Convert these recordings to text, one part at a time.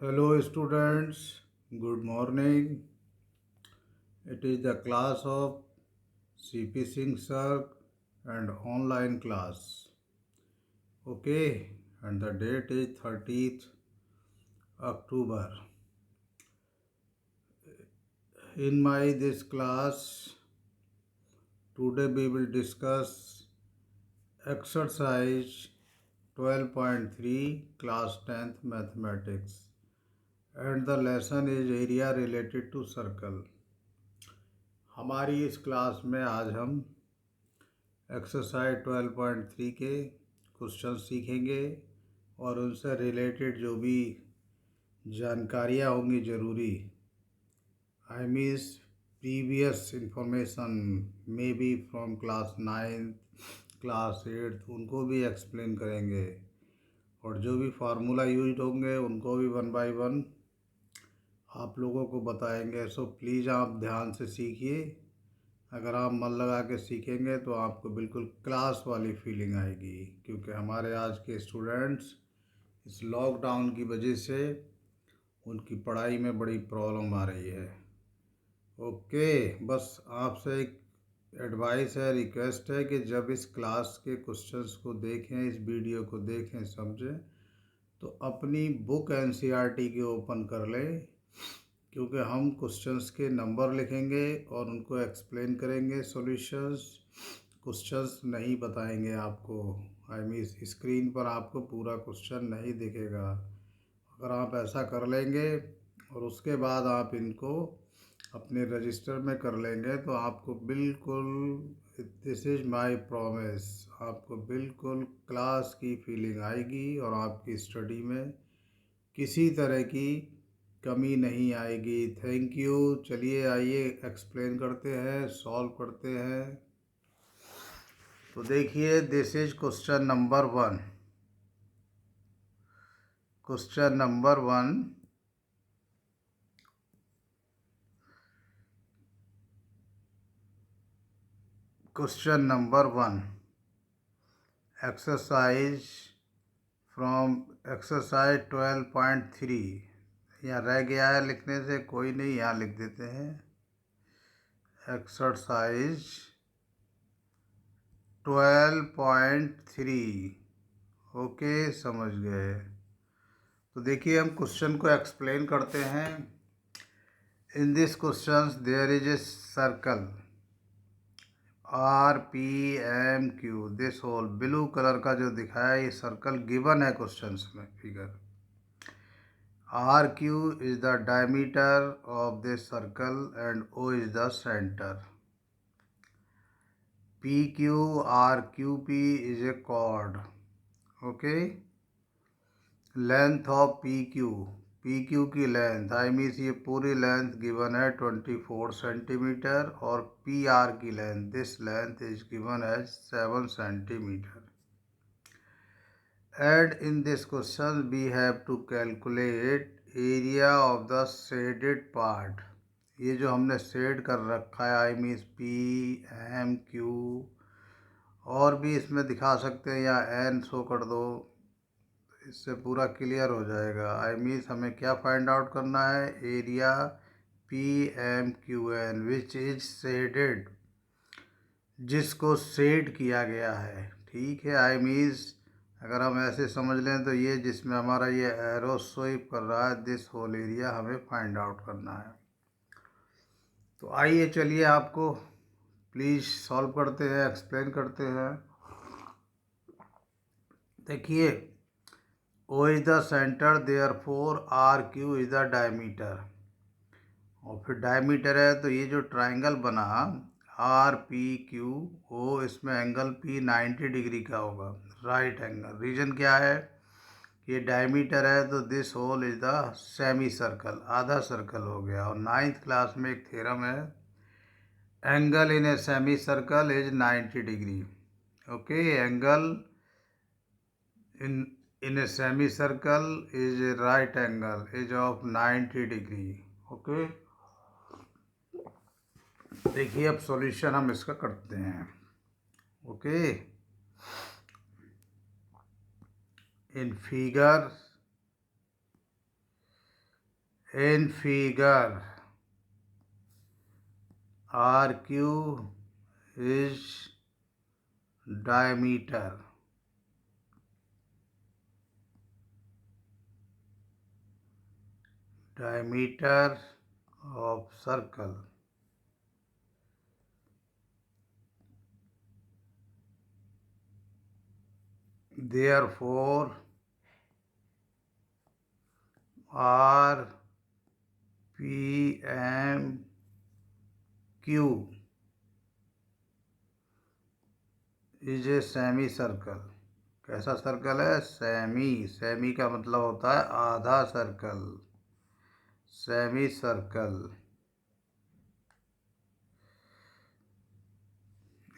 Hello students, good morning. It is the class of CP Singh sir and online class. Okay, and the date is 30th October. In my this class, today we will discuss exercise 12.3 class 10th mathematics and the lesson is area related to circle. हमारी इस class में आज हम exercise 12.3 के question सीखेंगे और उनसे related जो भी जानकारियाँ होंगी ज़रूरी I means previous information may be from class 9th class 8th उनको भी एक्सप्लेन करेंगे और जो भी फार्मूला यूज होंगे उनको भी वन बाय वन आप लोगों को बताएंगे। सो प्लीज़ आप ध्यान से सीखिए। अगर आप मन लगा के सीखेंगे तो आपको बिल्कुल क्लास वाली फीलिंग आएगी, क्योंकि हमारे आज के स्टूडेंट्स इस लॉकडाउन की वजह से उनकी पढ़ाई में बड़ी प्रॉब्लम आ रही है। ओके, बस आपसे एक एडवाइस है, रिक्वेस्ट है कि जब इस क्लास के क्वेश्चंस को देखें, इस वीडियो को देखें, समझें, तो अपनी बुक एनसीईआरटी की ओपन कर लें, क्योंकि हम क्वेश्चंस के नंबर लिखेंगे और उनको एक्सप्लेन करेंगे। सॉल्यूशंस क्वेश्चंस नहीं बताएंगे आपको। आई मीन स्क्रीन पर आपको पूरा क्वेश्चन नहीं दिखेगा। अगर आप ऐसा कर लेंगे और उसके बाद आप इनको अपने रजिस्टर में कर लेंगे तो आपको बिल्कुल, दिस इज़ माय प्रॉमिस, आपको बिल्कुल क्लास की फीलिंग आएगी और आपकी स्टडी में किसी तरह की कमी नहीं आएगी। Thank you. चलिए आइए एक्सप्लेन करते हैं, सॉल्व करते हैं। तो देखिए, this is question number 1। Question number 1, question number 1, exercise from exercise 12.3। यहाँ रह गया है लिखने से, कोई नहीं, यहाँ लिख देते हैं एक्सरसाइज 12.3। ओके, समझ गए। तो देखिए, हम क्वेश्चन को एक्सप्लेन करते हैं। In this question there is a circle RPMQ, this whole blue colour का जो दिखाया ये सर्कल गिवन है क्वेश्चंस में figure. RQ is the diameter of this circle and O is the centre. PQRQP is a chord. Okay, length of PQ की length, I mean ये पूरी length given है 24 सेंटीमीटर और PR की length, this length is given as 7 centimetre. And in this question we have to calculate area of the shaded part. ये जो हमने shade कर रखा है, आई मीन PMQ, और भी इसमें दिखा सकते हैं, या N शो कर दो, इससे पूरा क्लियर हो जाएगा। आई मीन हमें क्या फाइंड आउट करना है, area PMQN which is shaded, जिसको शेड किया गया है। ठीक है, आई मीन्स अगर हम ऐसे समझ लें तो ये जिसमें हमारा ये एरो स्वीप कर रहा है, दिस होल एरिया हमें फाइंड आउट करना है। तो आइए चलिए आपको प्लीज़ सॉल्व करते हैं, एक्सप्लेन करते हैं। देखिए, O is the centre, therefore RQ is the diameter, और फिर डायमीटर है तो ये जो ट्राइंगल बना RPQO, इसमें एंगल P 90 डिग्री का होगा, राइट एंगल। रीजन क्या है, ये डायमीटर है तो this whole is the semi circle, आधा सर्कल हो गया। और 9th क्लास में एक थ्योरम है, angle in a semi circle is 90 degree. Okay, angle in a semicircle is a right angle is of 90 degree. Okay, देखिए अब सॉल्यूशन हम इसका करते हैं। Okay, in figure In figure, RQ is diameter. Diameter of circle. Therefore, RPMQ is a semicircle. कैसा circle है? Semi का मतलब होता है आधा circle, semi circle.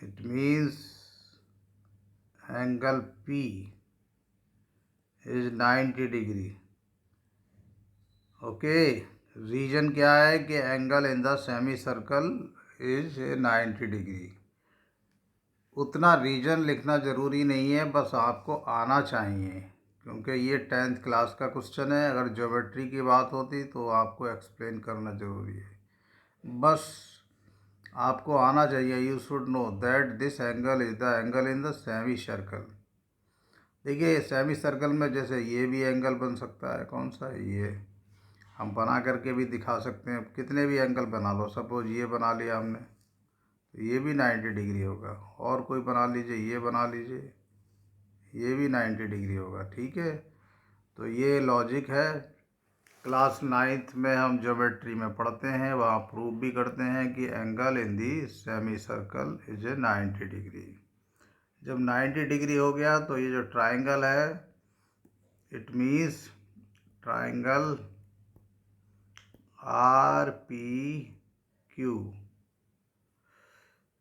It means angle P is 90 degree. Okay, reason क्या है कि angle in the semi circle is 90 degree. उतना रीजन लिखना ज़रूरी नहीं है, बस आपको आना चाहिए, क्योंकि ये 10th क्लास का क्वेश्चन है। अगर ज्योमेट्री की बात होती तो आपको एक्सप्लेन करना ज़रूरी है। बस आपको आना चाहिए। You should know that this angle is the angle in the semi circle. देखिए, सेमी सर्कल में जैसे ये भी एंगल बन सकता है। कौन सा है? ये हम बना करके भी दिखा सकते हैं। कितने भी एंगल बना लो, सपोज ये बना लिया हमने तो ये भी 90 डिग्री होगा। और कोई बना लीजिए, ये बना लीजिए, ये भी 90 डिग्री होगा। ठीक है, तो ये लॉजिक है। क्लास 9th में हम ज्योमेट्री में पढ़ते हैं, वहाँ प्रूव भी करते हैं कि angle in the semi circle is a 90 degree. जब 90 डिग्री हो गया तो ये जो ट्राइंगल है, it means triangle RPQ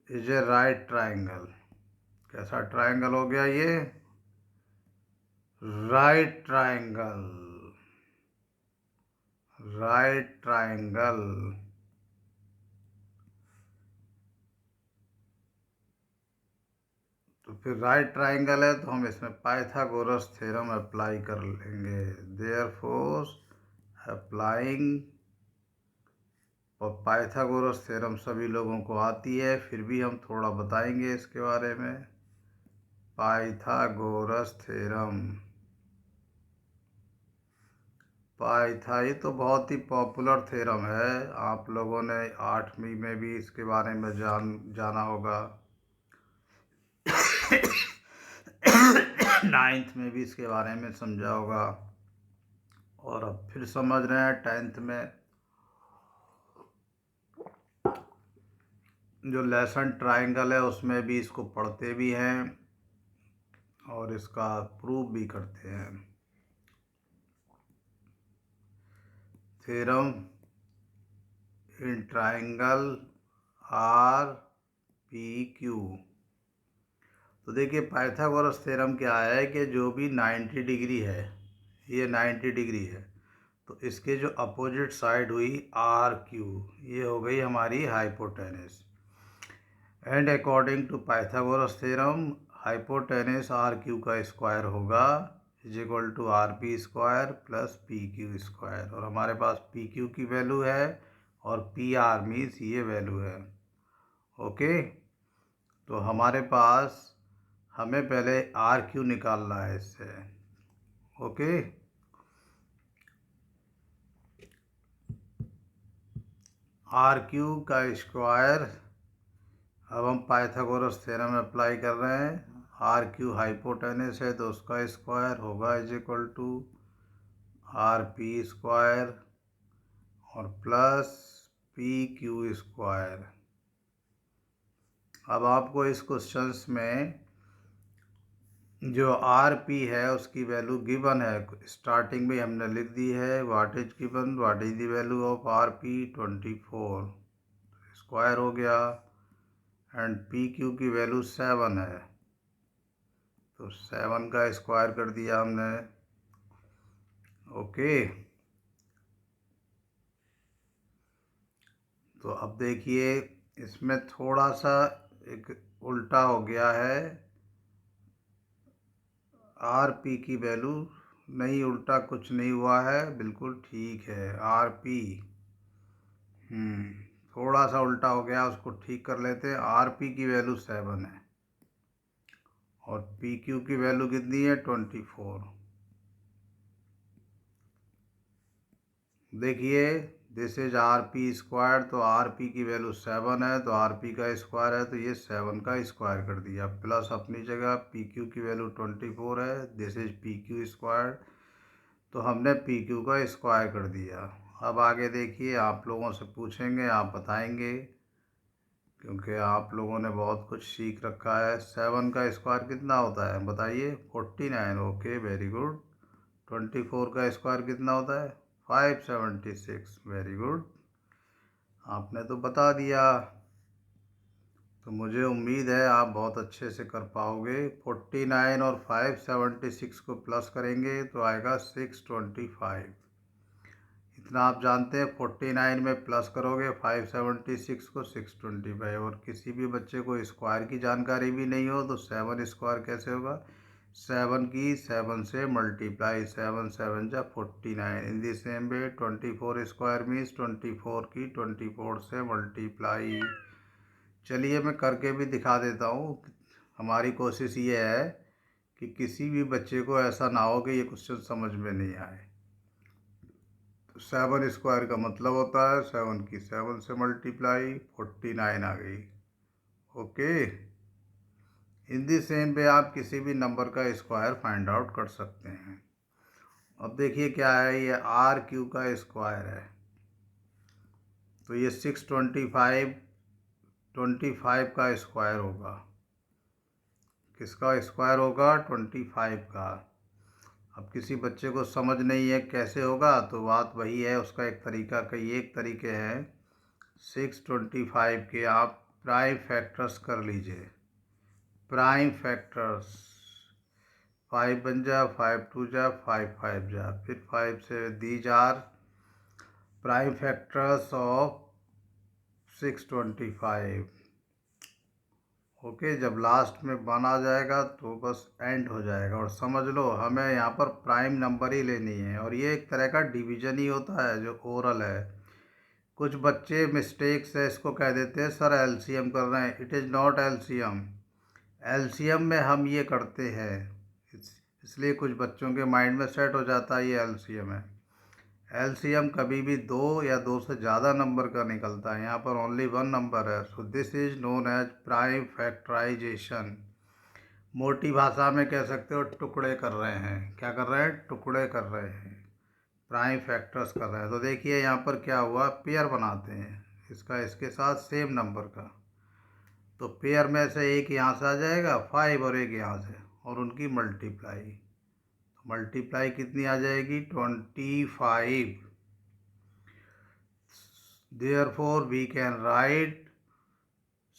is a right triangle. कैसा ट्राइंगल हो गया ये? Right triangle, right triangle. तो फिर राइट ट्राइंगल है तो हम इसमें पाइथागोरस थ्योरम अप्लाई कर लेंगे। देयरफॉर अप्लाइंग, और पाइथागोरस थ्योरम सभी लोगों को आती है, फिर भी हम थोड़ा बताएंगे इसके बारे में। पाइथागोरस थ्योरम, ये तो बहुत ही पॉपुलर थ्योरम है। आप लोगों ने 8वीं में भी इसके बारे में जाना होगा। 9th में भी इसके बारे में समझा होगा, और अब फिर समझ रहे हैं 10th में। जो लेसन ट्राइंगल है उसमें भी इसको पढ़ते भी हैं और इसका प्रूफ भी करते हैं। Theorem in triangle RPQ। तो देखिए, पाइथागोरस थ्योरम क्या है कि जो भी 90 डिग्री है, ये 90 डिग्री है, तो इसके जो अपोजिट साइड हुई RQ, ये हो गई हमारी hypotenuse. And according to Pythagoras theorem, hypotenuse RQ का स्क्वायर होगा is equal to RP square plus PQ square. और हमारे पास PQ की वैल्यू है और PR मीन्स ये वैल्यू है। ओके, तो हमारे पास, हमें पहले RQ निकालना है इससे। ओके, RQ का स्क्वायर, अब हम पाइथागोरस थ्योरम अप्लाई कर रहे हैं। RQ हाइपोटेनस है तो उसका स्क्वायर होगा is equal to RP square और प्लस PQ स्क्वायर। अब आपको इस क्वेश्चंस में जो RP है उसकी वैल्यू गिवन है, स्टार्टिंग में हमने लिख दी है। What is given, what is the value of RP? 24 square हो गया, एंड PQ की वैल्यू 7 है, तो 7 का स्क्वायर कर दिया हमने। ओके, तो अब देखिए, इसमें थोड़ा सा एक उल्टा हो गया है। RP की वैल्यू नहीं, उल्टा कुछ नहीं हुआ है, बिल्कुल ठीक है। आर पी थोड़ा सा उल्टा हो गया, उसको ठीक कर लेते हैं। आर पी की वैल्यू 7 है और पी क्यू की वैल्यू कितनी है? 24। देखिए, this is R P square, तो आर पी की वैल्यू 7 है, तो आर पी का स्क्वायर है, तो ये 7 का स्क्वायर कर दिया, प्लस अपनी जगह पी क्यू की वैल्यू 24 है, this is P Q square, तो हमने पी क्यू का स्क्वायर कर दिया। अब आगे देखिए, आप लोगों से पूछेंगे, आप बताएंगे, क्योंकि आप लोगों ने बहुत कुछ सीख रखा है। 7 का स्क्वायर कितना होता है बताइए? 49। Okay, very good. 24 का स्क्वायर कितना होता है? 576। वेरी गुड, आपने तो बता दिया। तो मुझे उम्मीद है आप बहुत अच्छे से कर पाओगे। 49 और 576 को प्लस करेंगे तो आएगा 625। इतना आप जानते हैं। 49 में प्लस करोगे 576 को 625, और किसी भी बच्चे को स्क्वायर की जानकारी भी नहीं हो तो 7 स्क्वायर कैसे होगा? 7 की 7 से मल्टीप्लाई, 7 7 जा 49। In the same way 24 square means 24 की 24 से मल्टीप्लाई। चलिए मैं करके भी दिखा देता हूँ। हमारी कोशिश ये है कि किसी भी बच्चे को ऐसा ना हो कि ये क्वेश्चन समझ में नहीं आए। 7 स्क्वायर का मतलब होता है 7 की 7 से मल्टीप्लाई, 49 आ गई। ओके, इन दी सेम पे आप किसी भी नंबर का स्क्वायर फाइंड आउट कर सकते हैं। अब देखिए क्या है, ये आर क्यू का स्क्वायर है, तो ये 625 का स्क्वायर होगा। किसका स्क्वायर होगा? 25 का। अब किसी बच्चे को समझ नहीं है कैसे होगा, तो बात वही है, उसका एक तरीका, कई एक तरीके हैं। 625 के आप प्राइम फैक्टर्स कर लीजिए। प्राइम फैक्टर्स 5 बन जा, 5 2 जा, 5 5 जा, फिर 5 से these are prime factors of 625। Okay, जब लास्ट में 1 आ जाएगा तो बस एंड हो जाएगा। और समझ लो हमें यहाँ पर प्राइम नंबर ही लेनी है, और ये एक तरह का डिवीजन ही होता है जो ओरल है। कुछ बच्चे मिस्टेक से इसको कह देते हैं सर एलसीएम कर रहे हैं। It is not LCM. LCM में हम ये करते हैं, इसलिए कुछ बच्चों के माइंड में सेट हो जाता है ये एलसीएम है। एलसीएम कभी भी 2 या 2 से ज़्यादा नंबर का निकलता है, यहाँ पर ओनली 1 नंबर है। So this is known as prime factorization. मोटी भाषा में कह सकते हो टुकड़े कर रहे हैं। क्या कर रहे हैं? टुकड़े कर रहे हैं, प्राइम फैक्टर्स कर रहे हैं। तो देखिए यहाँ पर क्या हुआ, पेयर बनाते हैं इसका इसके साथ सेम नंबर का, तो पेयर में से एक यहाँ से आ जाएगा 5 और एक यहाँ से, और उनकी मल्टीप्लाई, तो मल्टीप्लाई कितनी आ जाएगी? 25। Therefore we can write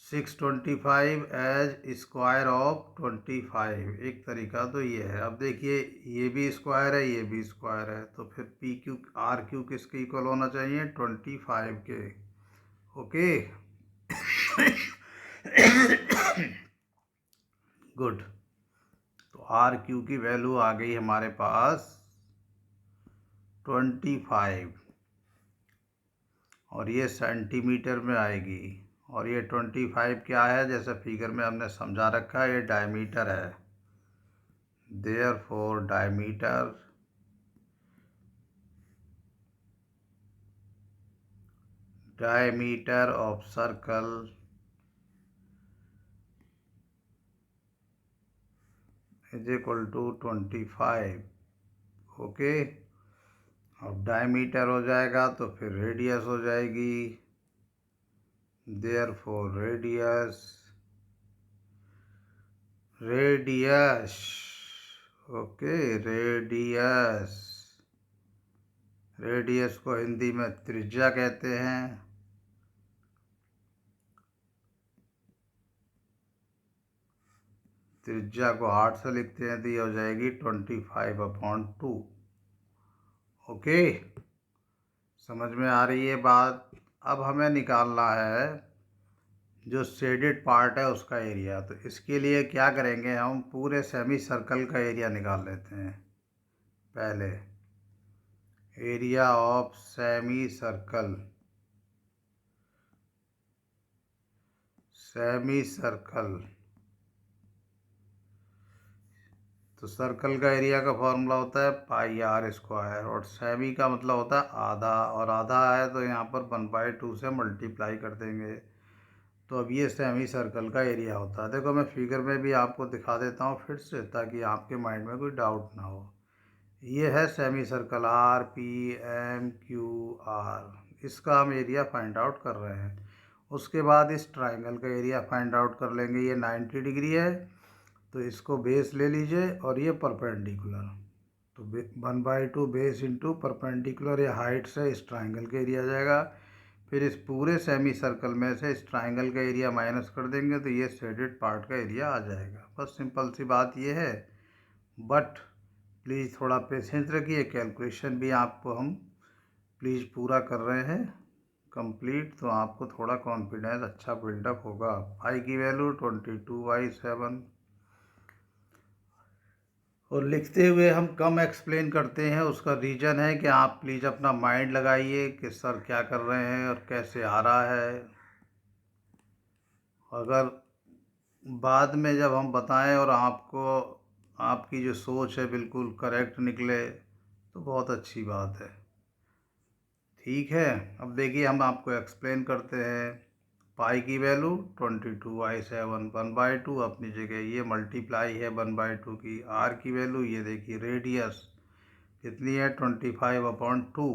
625 as square of 25। एक तरीका तो ये है। अब देखिए ये भी स्क्वायर है, ये भी स्क्वायर है, तो फिर पी क्यू आर क्यू किसके इक्वल होना चाहिए? 25 के। Okay good. तो आर क्यू की वैल्यू आ गई हमारे पास 25, और ये सेंटीमीटर में आएगी। और ये 25 क्या है? जैसे फिगर में हमने समझा रखा है, ये डायमीटर है। Therefore diameter of circle is equal to 25। Okay, अब डायमीटर हो जाएगा तो फिर रेडियस हो जाएगी। देयरफॉर रेडियस ओके, रेडियस को हिंदी में त्रिज्या कहते हैं। त्रिज्या को 8 से लिखते हैं, तो ये हो जाएगी 25/2। ओके, समझ में आ रही है बात? अब हमें निकालना है जो शेडेड पार्ट है उसका एरिया। तो इसके लिए क्या करेंगे, हम पूरे सेमी सर्कल का एरिया निकाल लेते हैं। पहले एरिया ऑफ सेमी सर्कल, तो सर्कल का एरिया का फॉर्मूला होता है पाई आर स्क्वायर, और सेमी का मतलब होता है आधा, और आधा है तो यहाँ पर 1/2 से मल्टीप्लाई कर देंगे। तो अब ये सेमी सर्कल का एरिया होता है। देखो मैं फिगर में भी आपको दिखा देता हूँ फिर से, ताकि आपके माइंड में कोई डाउट ना हो। ये है semi circle R P M Q R, इसका हम एरिया फाइंड आउट कर रहे हैं। उसके बाद इस ट्राइंगल का एरिया फाइंड आउट कर लेंगे। ये 90 डिग्री है तो इसको बेस ले लीजिए, और ये परपेंडिकुलर, तो 1/2 बेस इंटू परपेंडिकुलर, ये हाइट से इस ट्राइंगल का एरिया आ जाएगा। फिर इस पूरे सेमी सर्कल में से इस ट्राइंगल का एरिया माइनस कर देंगे तो ये शेडेड पार्ट का एरिया आ जाएगा। बस सिंपल सी बात ये है। बट प्लीज़ थोड़ा पेशेंस रखिए, कैलकुलेशन भी आपको हम प्लीज़ पूरा कर रहे हैं कंप्लीट, तो आपको थोड़ा कॉन्फिडेंस अच्छा बिल्डअप होगा। आई की वैल्यू 22/7, और लिखते हुए हम कम एक्सप्लेन करते हैं। उसका रीज़न है कि आप प्लीज़ अपना माइंड लगाइए कि सर क्या कर रहे हैं और कैसे आ रहा है। अगर बाद में जब हम बताएं और आपको आपकी जो सोच है बिल्कुल करेक्ट निकले तो बहुत अच्छी बात है। ठीक है, अब देखिए हम आपको एक्सप्लेन करते हैं। पाई की वैल्यू 22/7, 1/2 अपनी जगह, ये मल्टीप्लाई है 1/2 की। आर की वैल्यू ये देखिए, रेडियस कितनी है 25/2।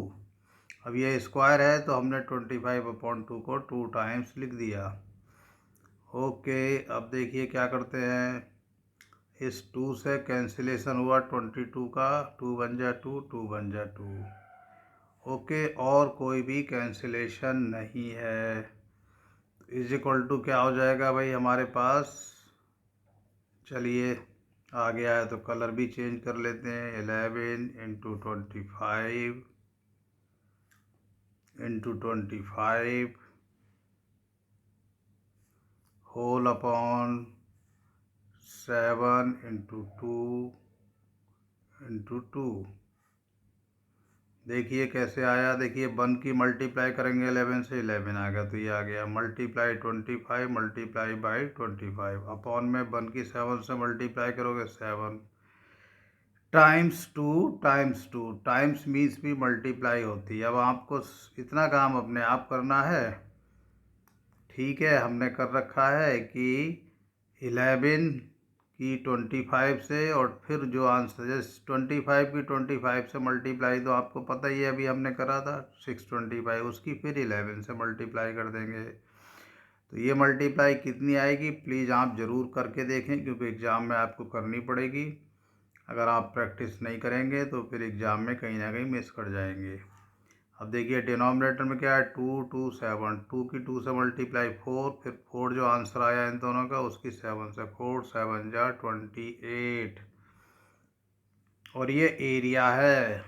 अब ये स्क्वायर है तो हमने 25/2 को 2 टाइम्स लिख दिया। ओके, अब देखिए क्या करते हैं। इस 2 से कैंसिलेशन हुआ 22 का, 2 बन जा 2, 2 बन जा 2। ओके, और कोई भी कैंसिलेशन नहीं है। इज इक्वल टू क्या हो जाएगा भाई हमारे पास, चलिए आ गया है तो कलर भी चेंज कर लेते हैं। 11 into 25 into 25 whole upon 7 into 2 into 2। देखिए कैसे आया, देखिए 1 की मल्टीप्लाई करेंगे 11 से, 11 आ गया, तो ये आ गया मल्टीप्लाई 25 मल्टीप्लाई बाई 25 अपॉन में 1 की 7 से मल्टीप्लाई करोगे 7 टाइम्स 2 टाइम्स 2 टाइम्स मीन्स भी मल्टीप्लाई होती है। अब आपको इतना काम अपने आप करना है। ठीक है, हमने कर रखा है कि 11 की 25 से, और फिर जो आंसर जैसे 25 की 25 से मल्टीप्लाई तो आपको पता ही है अभी हमने करा था 625, उसकी फिर 11 से मल्टीप्लाई कर देंगे। तो ये मल्टीप्लाई कितनी आएगी प्लीज़ आप ज़रूर करके देखें, क्योंकि एग्ज़ाम में आपको करनी पड़ेगी। अगर आप प्रैक्टिस नहीं करेंगे तो फिर एग्ज़ाम में कहीं ना कहीं मिस कर जाएंगे। अब देखिए डिनोमिनेटर में क्या है, 2 2 7, 2 की 2 से मल्टीप्लाई 4, फिर 4 जो आंसर आया इन दोनों का उसकी 7 से, 4 7 जा 28, और ये एरिया है,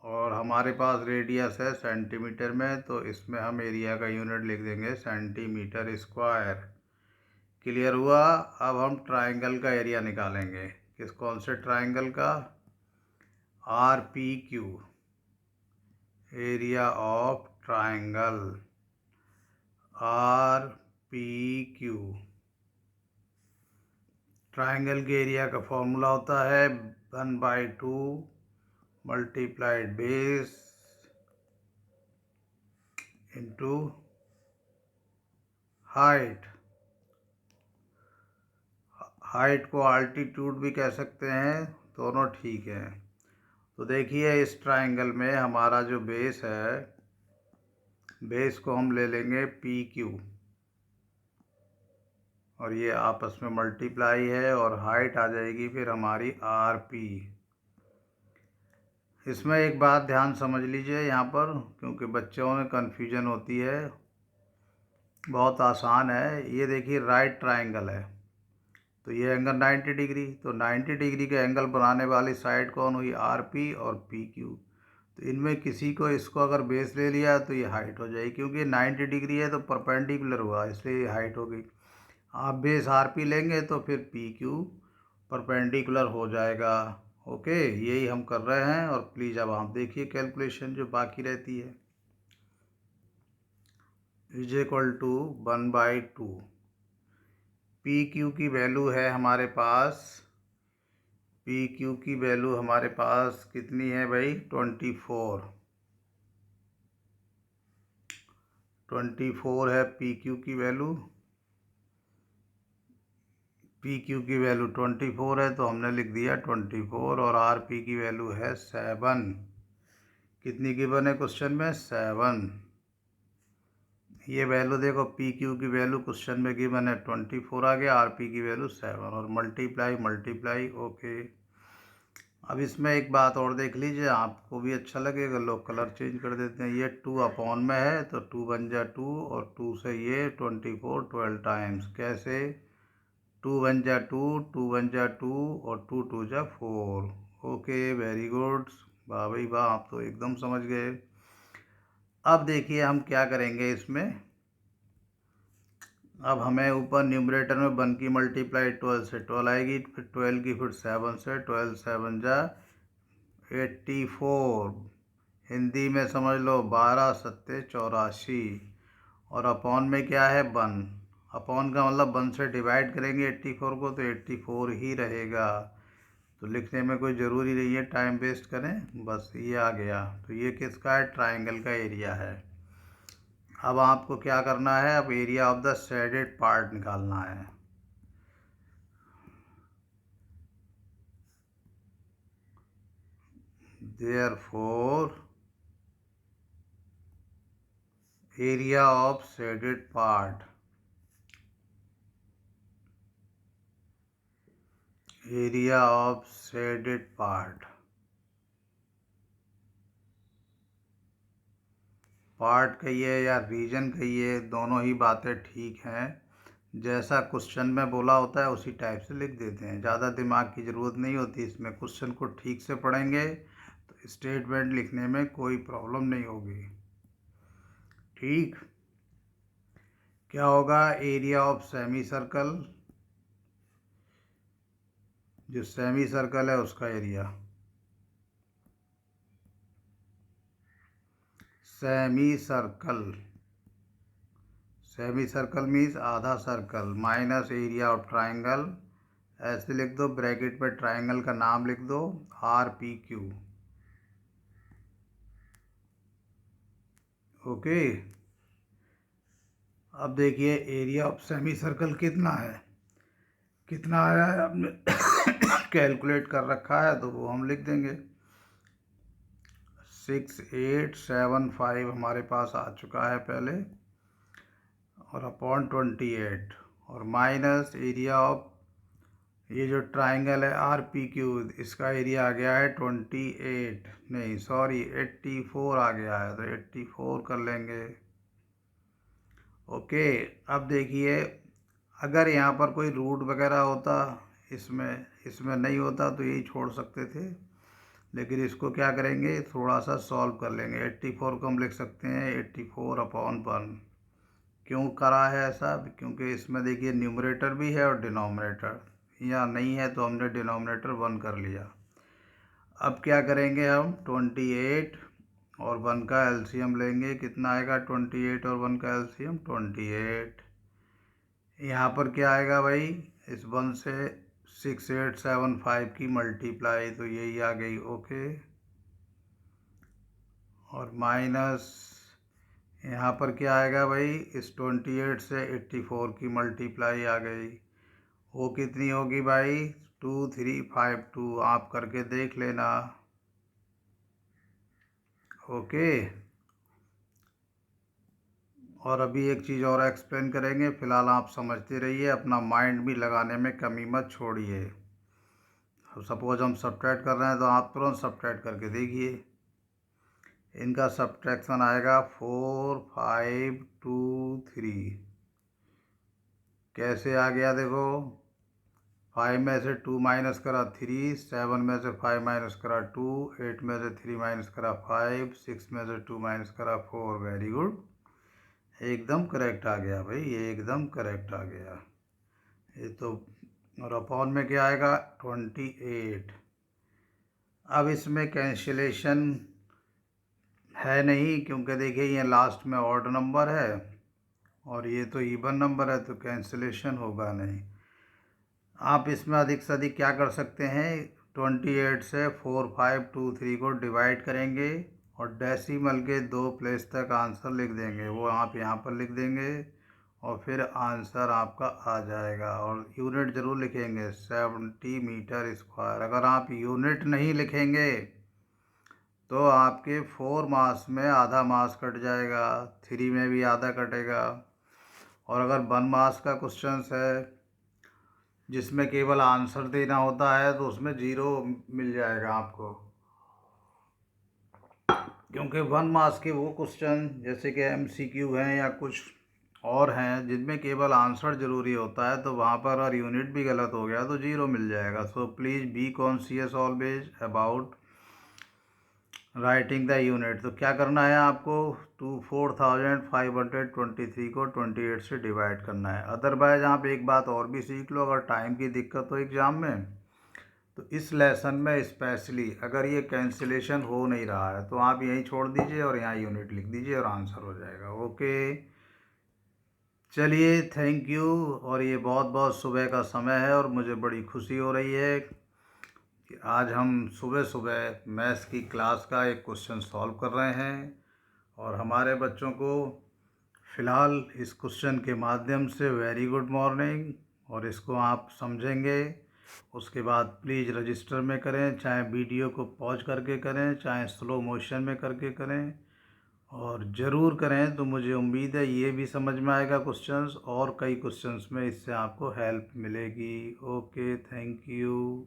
और हमारे पास रेडियस है सेंटीमीटर में, तो इसमें हम एरिया का यूनिट लिख देंगे सेंटीमीटर स्क्वायर। क्लियर हुआ। अब हम ट्राइंगल का एरिया निकालेंगे। कौन से ट्राइंगल का, R P Q, area of triangle R P Q. Triangle के एरिया का फॉर्मूला होता है 1/2 multiplied base into height. Height को आल्टीट्यूड भी कह सकते हैं, दोनों ठीक है। तो देखिए इस ट्राइंगल में हमारा जो बेस है, बेस को हम ले लेंगे पी क्यू, और ये आपस में मल्टीप्लाई है, और हाइट आ जाएगी फिर हमारी आर पी। इसमें एक बात ध्यान समझ लीजिए यहाँ पर, क्योंकि बच्चों में कन्फ्यूजन होती है। बहुत आसान है, ये देखिए राइट ट्राइंगल है तो ये एंगल 90 डिग्री, तो 90 डिग्री का एंगल बनाने वाली साइड कौन हुई, आर पी और पी क्यू। तो इनमें किसी को इसको अगर बेस ले लिया तो ये हाइट हो जाएगी, क्योंकि 90 डिग्री है तो परपेंडिकुलर हुआ इसलिए ये हाइट हो गई। आप बेस आर पी लेंगे तो फिर पी क्यू परपेंडिकुलर हो जाएगा। ओके, यही हम कर रहे हैं। और प्लीज़ अब आप देखिए कैलकुलेशन जो बाकी रहती है, is equal to 1/2। P Q की वैल्यू है हमारे पास, पी क्यू की वैल्यू हमारे पास कितनी है भाई? 24 है पी क्यू की वैल्यू। पी क्यू की वैल्यू 24 है तो हमने लिख दिया 24। और आर पी की वैल्यू है 7। कितनी गिवन है क्वेश्चन में? 7। ये वैल्यू देखो, पी क्यू की वैल्यू क्वेश्चन में गिवन है 24 आ गया, आर पी की वैल्यू 7 और मल्टीप्लाई मल्टीप्लाई। ओके, अब इसमें एक बात और देख लीजिए, आपको भी अच्छा लगेगा। लोग कलर चेंज कर देते हैं। ये 2 अपॉन में है तो 2 बन जा 2 और 2 से ये 24 12 टाइम्स। कैसे? 2 1 जा 2, 2 1 जा 2 और 2 2 जा 4। ओके, वेरी गुड, वाह भाई वाह, आप तो एकदम समझ गए। अब देखिए हम क्या करेंगे इसमें। अब हमें ऊपर न्यूमरेटर में 1 की मल्टीप्लाई 12 से 12 आएगी, फिर 12 की, फिर 7 से। 12 7 जा 84। हिंदी में समझ लो 12 सत्ते 84। और अपॉन में क्या है? 1। अपॉन का मतलब 1 से डिवाइड करेंगे 84 को तो 84 ही रहेगा। तो लिखने में कोई ज़रूरी नहीं है टाइम वेस्ट करें, बस ये आ गया। तो ये किसका है? ट्राइंगल का एरिया है। अब आपको क्या करना है? अब area of the shaded part निकालना है। Therefore, area of shaded part, area of shaded part, part कहिए या रीजन कहिए, दोनों ही बातें ठीक हैं। जैसा क्वेश्चन में बोला होता है उसी टाइप से लिख देते हैं, ज़्यादा दिमाग की ज़रूरत नहीं होती इसमें। क्वेश्चन को ठीक से पढ़ेंगे तो स्टेटमेंट लिखने में कोई प्रॉब्लम नहीं होगी। ठीक, क्या होगा? एरिया ऑफ सेमी सर्कल, जो सेमी सर्कल है उसका area. Semi circle, semi circle means आधा circle, minus area of triangle. ऐसे लिख दो, ब्रैकेट में ट्राइंगल का नाम लिख दो, आर पी क्यू। ओके, अब देखिए एरिया ऑफ सेमी सर्कल कितना है, कितना आया है हमने कैलकुलेट कर रखा है तो वो हम लिख देंगे। 6875 हमारे पास आ चुका है पहले, और अपॉन 28, और माइनस एरिया ऑफ ये जो ट्राइंगल है आर पी क्यू, इसका एरिया आ गया है 28, नहीं सॉरी 84 आ गया है, तो 84 कर लेंगे। ओके, अब देखिए अगर यहाँ पर कोई रूट वगैरह होता, इसमें इसमें नहीं होता तो यही छोड़ सकते थे, लेकिन इसको क्या करेंगे, थोड़ा सा सॉल्व कर लेंगे। 84 को हम लिख सकते हैं 84/1। क्यों करा है ऐसा? क्योंकि इसमें देखिए न्यूमरेटर भी है और डिनोमिनेटर, या नहीं है तो हमने डिनोमिनेटर 1 कर लिया। अब क्या करेंगे हम? 28 और 1 का एलसीएम लेंगे। कितना आएगा? 28 और 1 का एलसीएम 28। यहाँ पर क्या आएगा भाई? इस 1 से 6875 की मल्टीप्लाई, तो यही आ गई। ओके, और माइनस यहाँ पर क्या आएगा भाई? इस 28 से 84 की मल्टीप्लाई आ गई। वो कितनी होगी भाई? 2352। आप करके देख लेना। ओके, और अभी एक चीज़ और एक्सप्लेन करेंगे, फ़िलहाल आप समझते रहिए, अपना माइंड भी लगाने में कमी मत छोड़िए। सपोज हम सब्ट्रैक्ट कर रहे हैं तो आप तुरंत सब्ट्रैक्ट करके देखिए। इनका सब्ट्रैक्शन आएगा 4 5 2 3। कैसे आ गया देखो, 5 में से 2 माइनस करा 3, 7 में से 5 माइनस करा 2, 8 में से 3 माइनस करा 5, 6 में से 2 माइनस करा 4। वेरी गुड, एकदम करेक्ट आ गया भाई, ये एकदम करेक्ट आ गया ये तो। और अपॉन में क्या आएगा? 28। अब इसमें कैंसिलेशन है नहीं, क्योंकि देखिए ये लास्ट में ऑड नंबर है और ये तो इवन नंबर है, तो कैंसिलेशन होगा नहीं। आप इसमें अधिक से अधिक क्या कर सकते हैं, 28 से 4523 को डिवाइड करेंगे और डेसिमल के 2 प्लेस तक आंसर लिख देंगे, वो आप यहाँ पर लिख देंगे और फिर आंसर आपका आ जाएगा। और यूनिट ज़रूर लिखेंगे, 70 मीटर स्क्वायर। अगर आप यूनिट नहीं लिखेंगे तो आपके 4 मार्क्स में आधा मार्क्स कट जाएगा, 3 में भी आधा कटेगा। और अगर 1 मार्क्स का क्वेश्चन है जिसमें केवल आंसर देना होता है तो उसमें 0 मिल जाएगा आपको, क्योंकि 1 मार्क्स के वो क्वेश्चन जैसे कि MCQ हैं या कुछ और हैं जिनमें केवल आंसर ज़रूरी होता है, तो वहाँ पर अगर यूनिट भी गलत हो गया तो 0 मिल जाएगा। So please be conscious always about writing the unit. तो क्या करना है आपको, 4523 को 28 से डिवाइड करना है। अदरवाइज आप एक बात और भी सीख लो, अगर टाइम की दिक्कत हो एग्ज़ाम में तो इस लेसन में स्पेशली अगर ये कैंसिलेशन हो नहीं रहा है तो आप यहीं छोड़ दीजिए और यहाँ यूनिट लिख दीजिए और आंसर हो जाएगा। ओके, चलिए, थैंक यू। और ये बहुत बहुत सुबह का समय है और मुझे बड़ी खुशी हो रही है कि आज हम सुबह सुबह मैथ्स की क्लास का एक क्वेश्चन सॉल्व कर रहे हैं और हमारे बच्चों को फ़िलहाल इस क्वेश्चन के माध्यम से वेरी गुड मॉर्निंग। और इसको आप समझेंगे, उसके बाद प्लीज़ रजिस्टर में करें, चाहे वीडियो को पॉज करके करें, चाहे स्लो मोशन में करके करें, और ज़रूर करें। तो मुझे उम्मीद है ये भी समझ में आएगा क्वेश्चंस, और कई क्वेश्चंस में इससे आपको हेल्प मिलेगी। Okay, thank you.